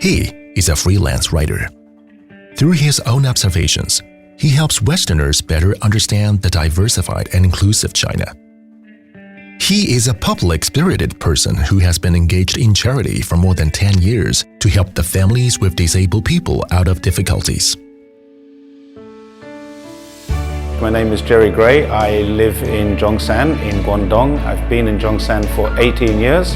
He is a freelance writer. Through his own observations, he helps Westerners better understand the diversified and inclusive China. He is a public-spirited person who has been engaged in charity for more than 10 years to help the families with disabled people out of difficulties. My name is Jerry Gray. I live in Zhongshan in Guangdong. I've been in Zhongshan for 18 years.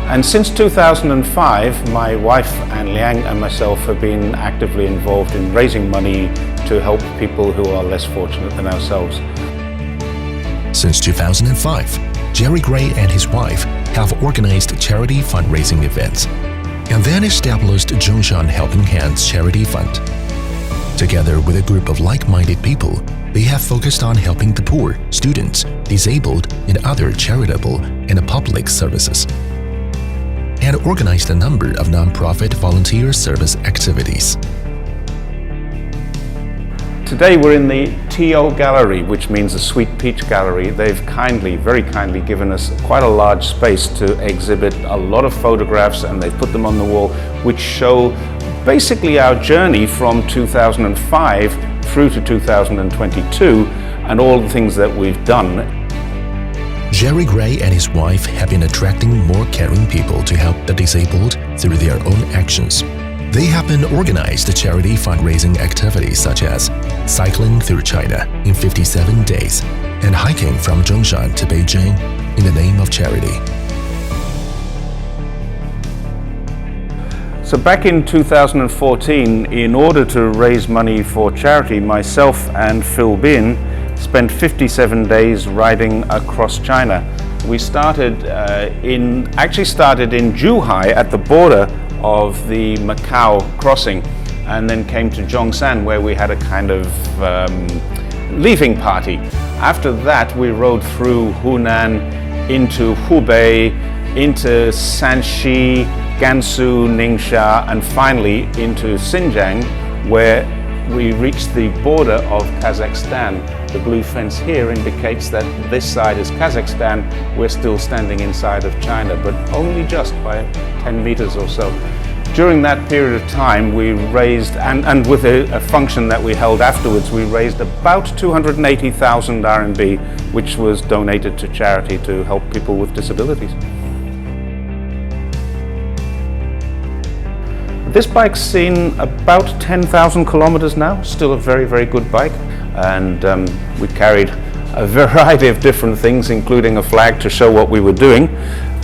And since 2005, my wife Anne Liang and myself have been actively involved in raising money to help people who are less fortunate than ourselves. Since 2005, Jerry Gray and his wife have organized charity fundraising events and then established Zhongshan Helping Hands Charity Fund. Together with a group of like-minded people, they have focused on helping the poor, students, disabled, and other charitable and public services, and organized a number of non-profit volunteer service activities. Today we're in the TO Gallery, which means the Sweet Peach Gallery. They've kindly, very kindly given us quite a large space to exhibit a lot of photographs, and they've put them on the wall, which show basically our journey from 2005 through to 2022 and all the things that we've done. Jerry Gray and his wife have been attracting more caring people to help the disabled through their own actions. They have been organized charity fundraising activities such as cycling through China in 57 days and hiking from Zhongshan to Beijing in the name of charity. So back in 2014, in order to raise money for charity, myself and Phil Bin spent 57 days riding across China. We started in Zhuhai at the border of the Macau crossing, and then came to Zhongshan where we had a kind of leaving party. After that we rode through Hunan into Hubei, into Shanxi, Gansu, Ningxia, and finally into Xinjiang, where we reached the border of Kazakhstan. The blue fence here indicates that this side is Kazakhstan. We're still standing inside of China, but only just by 10 meters or so. During that period of time, we raised, and with a function that we held afterwards, we raised about 280,000 RMB, which was donated to charity to help people with disabilities. This bike's seen about 10,000 kilometers now, still a very, very good bike. And we carried a variety of different things, including a flag to show what we were doing.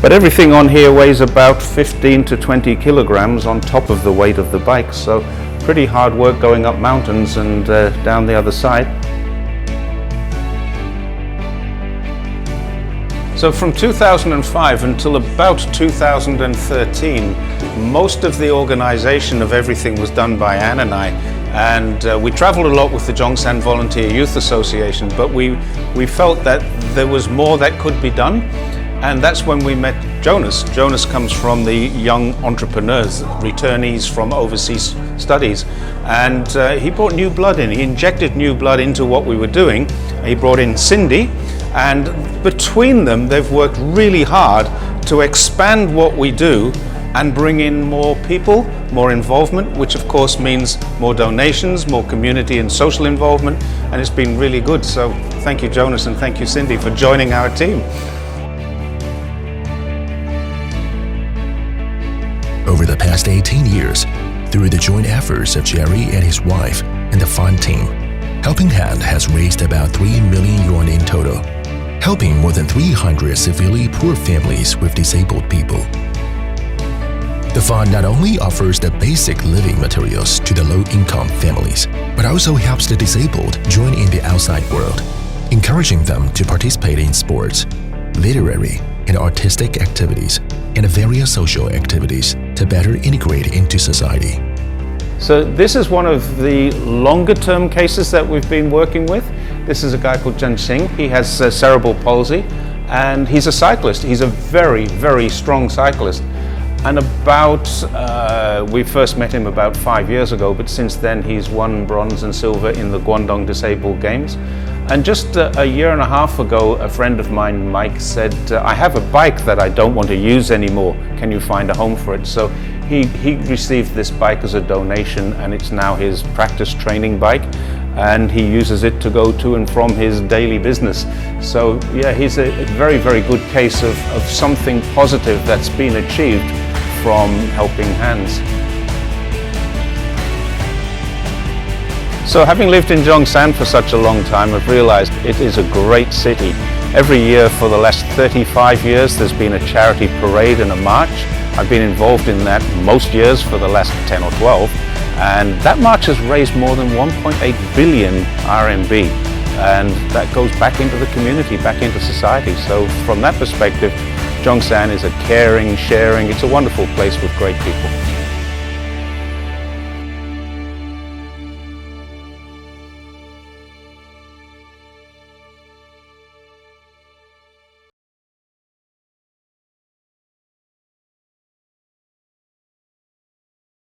But everything on here weighs about 15 to 20 kilograms on top of the weight of the bike. So pretty hard work going up mountains and down the other side. So from 2005 until about 2013, most of the organization of everything was done by Anne and I. And we traveled a lot with the Zhongshan Volunteer Youth Association, but we felt that there was more that could be done. And that's when we met Jonas. Jonas comes from the young entrepreneurs, returnees from overseas studies. And he brought new blood in. He injected new blood into what we were doing. He brought in Cindy, and between them, they've worked really hard to expand what we do and bring in more people, more involvement, which of course means more donations, more community and social involvement, and it's been really good. So thank you, Jonas, and thank you, Cindy, for joining our team. Over the past 18 years, through the joint efforts of Jerry and his wife and the fund team, Helping Hand has raised about 3 million yuan in total, helping more than 300 severely poor families with disabled people. The fund not only offers the basic living materials to the low-income families, but also helps the disabled join in the outside world, encouraging them to participate in sports, literary and artistic activities, and various social activities to better integrate into society. So this is one of the longer-term cases that we've been working with. This is a guy called Zheng Xing. He has cerebral palsy, and he's a cyclist. He's a very, very strong cyclist. And we first met him about 5 years ago, but since then he's won bronze and silver in the Guangdong Disabled Games. And just a year and a half ago, a friend of mine, Mike, said, I have a bike that I don't want to use anymore. Can you find a home for it? So He received this bike as a donation, and it's now his practice training bike, and he uses it to go to and from his daily business. So yeah, he's a very, very good case of something positive that's been achieved from helping hands. So having lived in Zhongshan for such a long time, I've realized it is a great city. Every year for the last 35 years there's been a charity parade and a march. I've been involved in that most years for the last 10 or 12, and that march has raised more than 1.8 billion RMB, and that goes back into the community, back into society. So from that perspective, Zhongshan is a caring, sharing, it's a wonderful place with great people.